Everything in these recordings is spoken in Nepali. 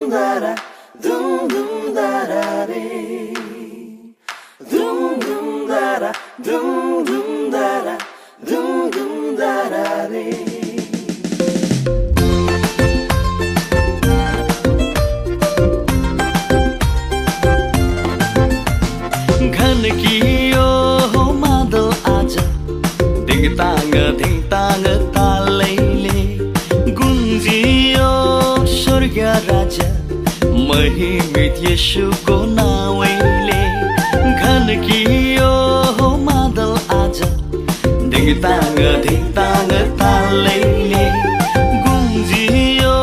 da dum dum da re dum dum da dum dum da dum dum da re घन कियो मादल आज धिङताङ तालैले गुन्जियो स्वर्ग राजा महिमित येशूको नाउँले घन कियो मादल आज धिङताङ तालैले गुन्जियो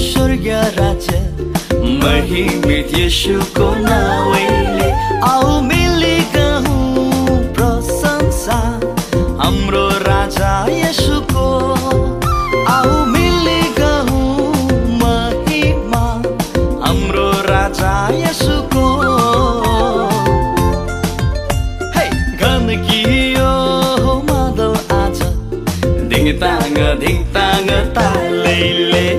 स्वर्ग राजा महिमित येशूको नाउँले आओ मिली गहौँ प्रशंसा हाम्रो राजा येशूको आओ मिली गहौँ महिमा हाम्रो राजा येशूको हे घन कियो मादल आज धिङताङ तालैले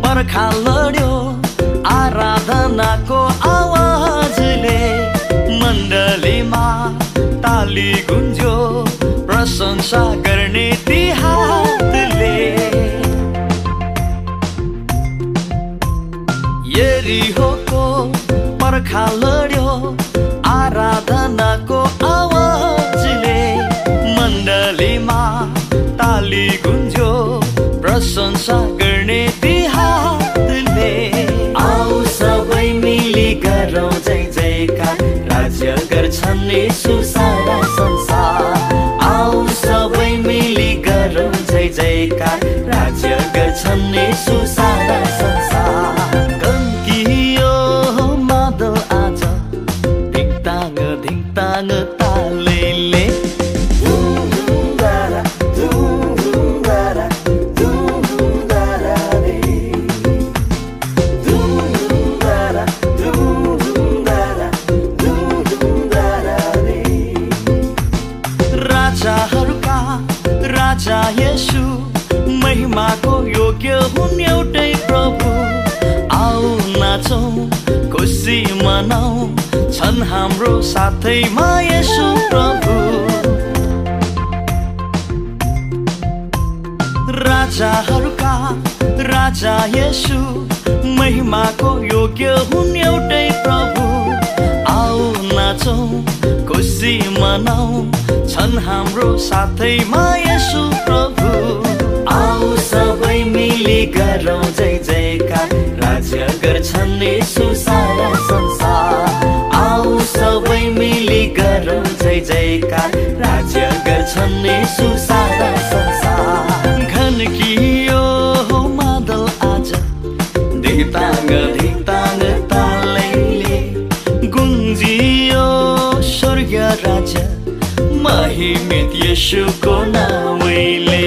बर्खा लड्यो आराधनाको आवाजले मण्डलीमा ताली गुन्ज्यो प्रशंसा गर्ने ती हातले यरीहोको बर्खा लड्यो आराधनाको आवाजले मण्डलीमा ताली गुन्ज्यो प्रशंसा गर्ने ती हातले आऊ सबै मिली गरौँ जय जयकार राज्य गर्छन् येशू सारा संसार आऊ सबै मिली गरौँ जय जयकार राज्य गर्छन् येशू सारा संसार गन्कियो मादल आज धिङताङ तालैले राजा येशू महिमाको योग्य हुन् एउटै प्रभु आऊ नाचौँ खुसी मनाऊ छन् हाम्रो साथैमा येशू प्रभु राजाहरूका राजा येशू महिमाको योग्य हुन् एउटै प्रभु आऊ नाचौँ खुसी मनाऊ छन् हाम्रो साथैमा येशू प्रभु आऊ सबै मिली गरौँ जय जयकार राज्य गर्छन् येशू सारा संसार आऊ सबै मिली गरौँ जय जयकार राज्य गर्छन् येशू सारा संसार घन कियो मादल आज धिङताङ तालैले गुन्जियो स्वर्ग राजा महिमित येशूको नाउँले